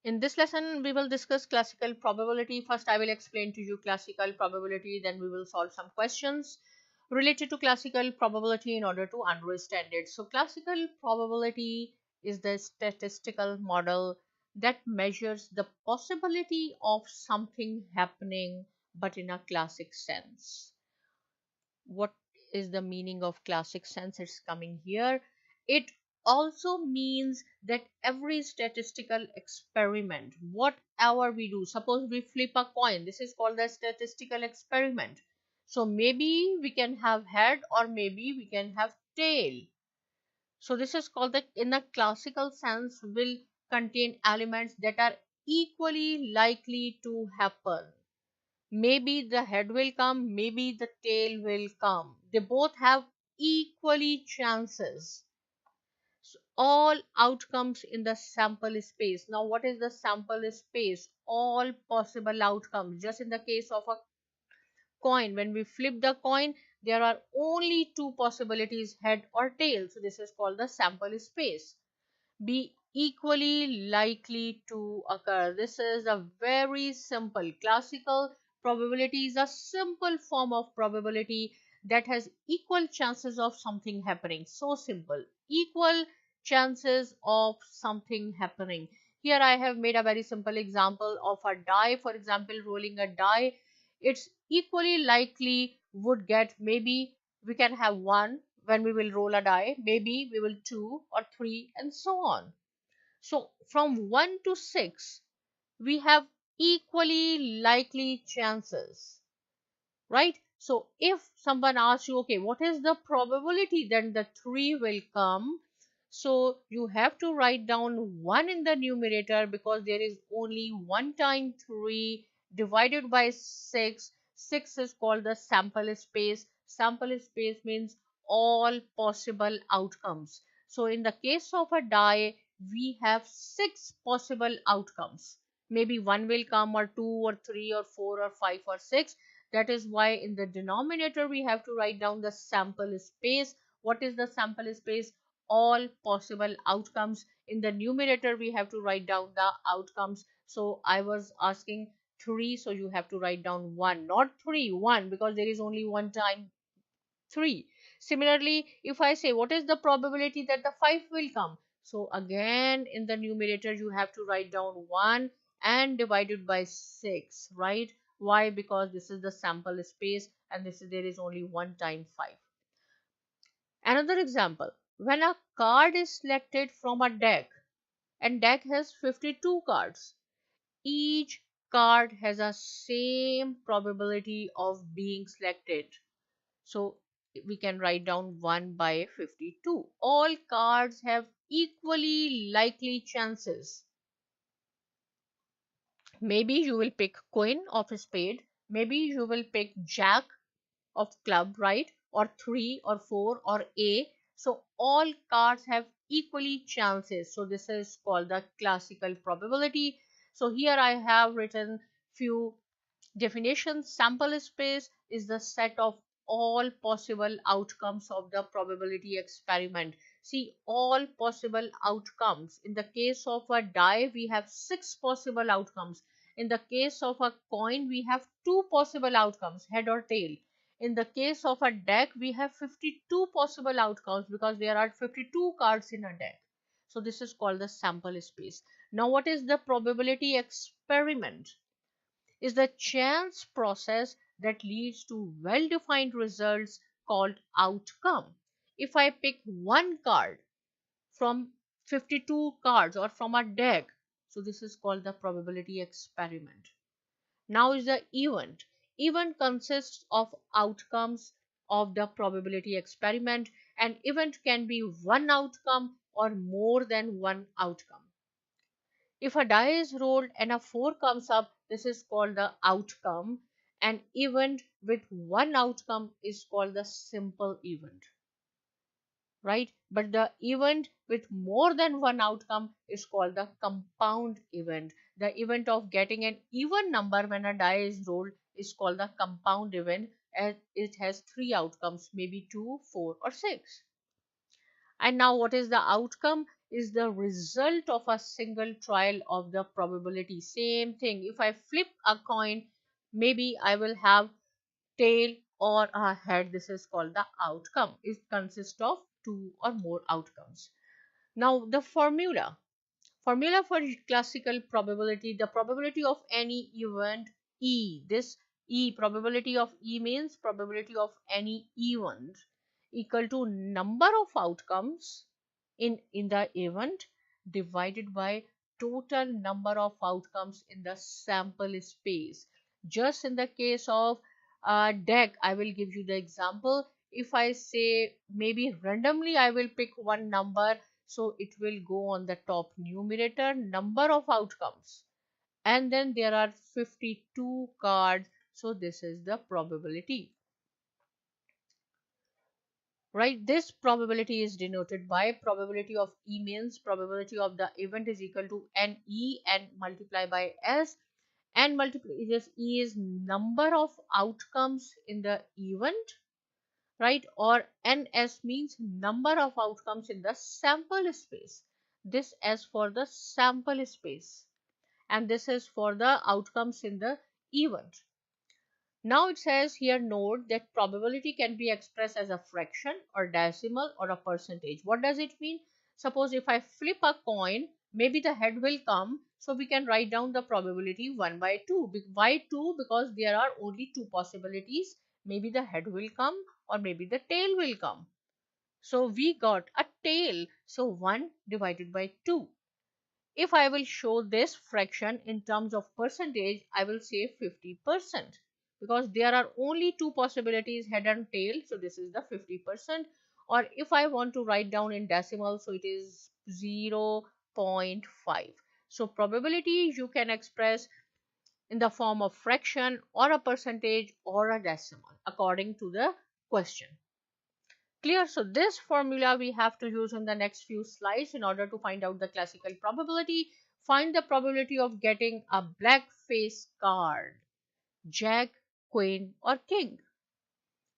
In this lesson, we will discuss classical probability. First, I will explain to you classical probability, then we will solve some questions related to classical probability in order to understand it. So, classical probability is the statistical model that measures the possibility of something happening, but in a classic sense. What is the meaning of classic sense? It's coming here. It also means that every statistical experiment, whatever we do, suppose we flip a coin, this is called the statistical experiment. So maybe we can have head or maybe we can have tail. So this is called the, in a classical sense, will contain elements that are equally likely to happen. Maybe the head will come, maybe the tail will come. They both have equally chances. So all outcomes in the sample space. Now, what is the sample space? All possible outcomes. Just in the case of a coin, when we flip the coin, there are only two possibilities, head or tail. So this is called the sample space. Be equally likely to occur. This is a very simple. Classical probability is a simple form of probability that has equal chances of something happening. So simple. Equal chances of something happening. Here I have made a very simple example of a die. For example, rolling a die. It's equally likely would get, maybe we can have one when we will roll a die, maybe we will two or three, and so on. So from 1 to 6, we have equally likely chances, right? So if someone asks you, okay, what is the probability that the 3 will come? So you have to write down 1 in the numerator because there is only 1 time 3 divided by 6. 6 is called the sample space. Sample space means all possible outcomes. So in the case of a die, we have 6 possible outcomes. Maybe 1 will come, or 2 or 3 or 4 or 5 or 6. That is why in the denominator we have to write down the sample space. What is the sample space? All possible outcomes. In the numerator we have to write down the outcomes. So I was asking 3, so you have to write down 1, not 3, 1, because there is only one time 3. Similarly, if I say what is the probability that the 5 will come? So again in the numerator you have to write down 1 and divided by 6, right? Why? Because this is the sample space and this is, there is only one time 5. Another example, when a card is selected from a deck and deck has 52 cards, each card has a same probability of being selected. So we can write down 1 by 52. All cards have equally likely chances. Maybe you will pick queen of a spade. Maybe you will pick jack of club, right? Or 3 or 4 or a. So all cards have equally chances. So this is called the classical probability. So here I have written few definition. Sample space is the set of all possible outcomes of the probability experiment. See, all possible outcomes. In the case of a die, we have 6 possible outcomes. In the case of a coin, we have 2 possible outcomes, head or tail. In the case of a deck, we have 52 possible outcomes because there are 52 cards in a deck. So this is called the sample space. Now, what is the probability experiment? Is the chance process that leads to well-defined results called outcome. If I pick one card from 52 cards or from a deck, so this is called the probability experiment. Now is the event. Event consists of outcomes of the probability experiment. An event can be one outcome or more than one outcome. If a die is rolled and a 4 comes up, this is called the outcome. An event with one outcome is called the simple event, right? But the event with more than one outcome is called the compound event. The event of getting an even number when a die is rolled is called the compound event, and it has 3 outcomes, maybe 2, 4 or 6. And now what is the outcome? is the result of a single trial of the probability. Same thing. If I flip a coin, maybe I will have tail or a head. This is called the outcome. It consists of two or more outcomes. Now the formula for classical probability, the probability of any event E. This E, probability of E means probability of any event equal to number of outcomes in the event divided by total number of outcomes in the sample space. Just in the case of deck, I will give you the example. If I say maybe randomly I will pick one number, so it will go on the top numerator, number of outcomes, and then there are 52 cards, so this is the probability. Right, this probability is denoted by probability of E means probability of the event is equal to NE and multiply by S, and multiply is E is number of outcomes in the event, right, or NS means number of outcomes in the sample space. This S for the sample space and this is for the outcomes in the event. Now it says here, note that probability can be expressed as a fraction or decimal or a percentage. What does it mean? Suppose if I flip a coin, maybe the head will come. So we can write down the probability 1 by 2. Why 2? Because there are only two possibilities. Maybe the head will come or maybe the tail will come. So we got a tail. So 1 divided by 2. If I will show this fraction in terms of percentage, I will say 50%, because there are only two possibilities, head and tail. So this is the 50%. Or if I want to write down in decimal, so it is 0.5. So probability you can express in the form of fraction or a percentage or a decimal according to the question. Clear? So this formula we have to use in the next few slides in order to find out the classical probability. Find the probability of getting a black face card, Jack, Queen or King,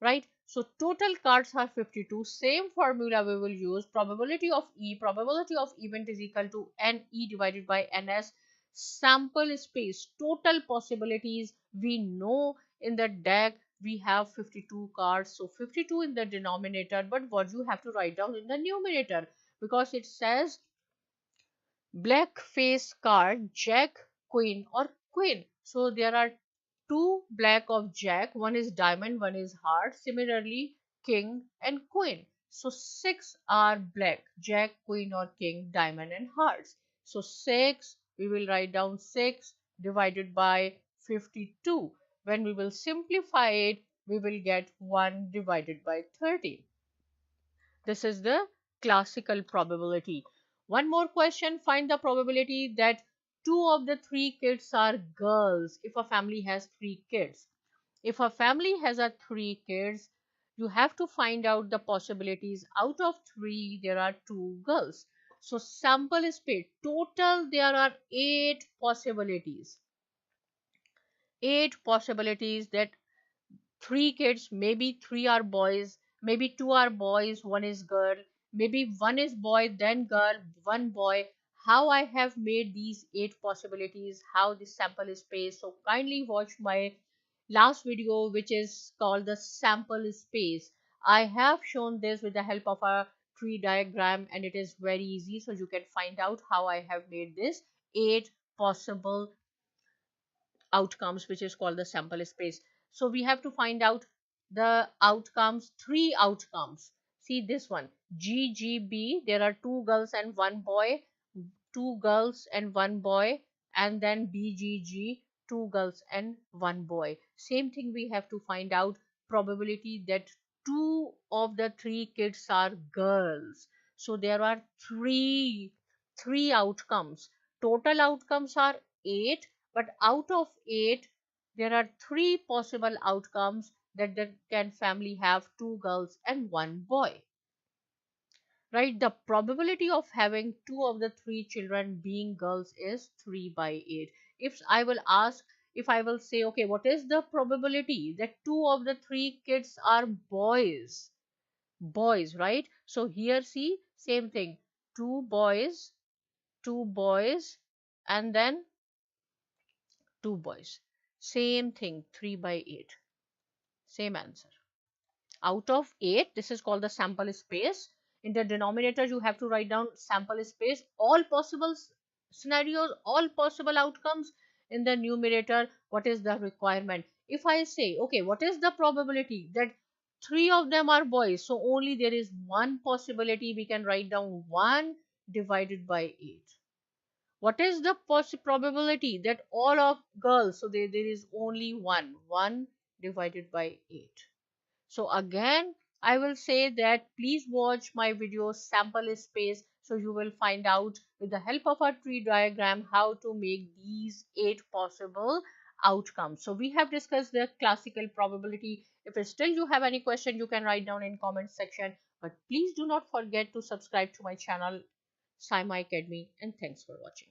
right? So total cards are 52. Same formula we will use. Probability of E, probability of event is equal to NE divided by NS. Sample space, total possibilities we know in the deck we have 52 cards, so 52 in the denominator, but what you have to write down in the numerator, because it says black face card, Jack, Queen or Queen. So there are two black of Jack, one is diamond, one is heart. Similarly King and Queen, so 6 are black, Jack, Queen or King, diamond and hearts. So 6, we will write down 6 divided by 52. When we will simplify it, we will get 1 divided by 30. This is the classical probability. One more question. Find the probability that 2 of the 3 kids are girls if a family has 3 kids. If a family has 3 kids, you have to find out the possibilities. Out of 3, there are 2 girls. So sample space. Total, there are 8 possibilities. 8 possibilities that 3 kids, maybe 3 are boys, maybe 2 are boys, 1 is girl, maybe 1 is boy, then girl, 1 boy. How I have made these 8 possibilities, how this sample space. So kindly watch my last video, which is called the sample space. I have shown this with the help of a tree diagram and it is very easy. So you can find out how I have made this 8 possible outcomes, which is called the sample space. So we have to find out the outcomes, 3 outcomes. See this one, GGB, there are 2 girls and 1 boy, 2 girls and 1 boy, and then BGG, 2 girls and 1 boy. Same thing we have to find out probability that 2 of the 3 kids are girls. So there are three outcomes. Total outcomes are 8, but out of 8, there are 3 possible outcomes that the can family have 2 girls and 1 boy. Right, the probability of having 2 of the 3 children being girls is 3 by 8. If I will ask, if I will say, okay, what is the probability that 2 of the 3 kids are boys? Boys, right? So here see, same thing. two boys, two boys, and then two boys. Same thing, 3 by 8. Same answer. Out of 8, this is called the sample space. In the denominator, you have to write down sample space, all possible scenarios, all possible outcomes. In the numerator, what is the requirement? If I say, okay, what is the probability that 3 of them are boys? So only there is one possibility. We can write down 1 divided by 8. What is the probability that all of girls? So there is only 1 divided by 8. So again, I will say that please watch my video sample space, so you will find out with the help of a tree diagram how to make these 8 possible outcomes. So we have discussed the classical probability. If still you have any question, you can write down in comment section. But please do not forget to subscribe to my channel Saima Academy, and thanks for watching.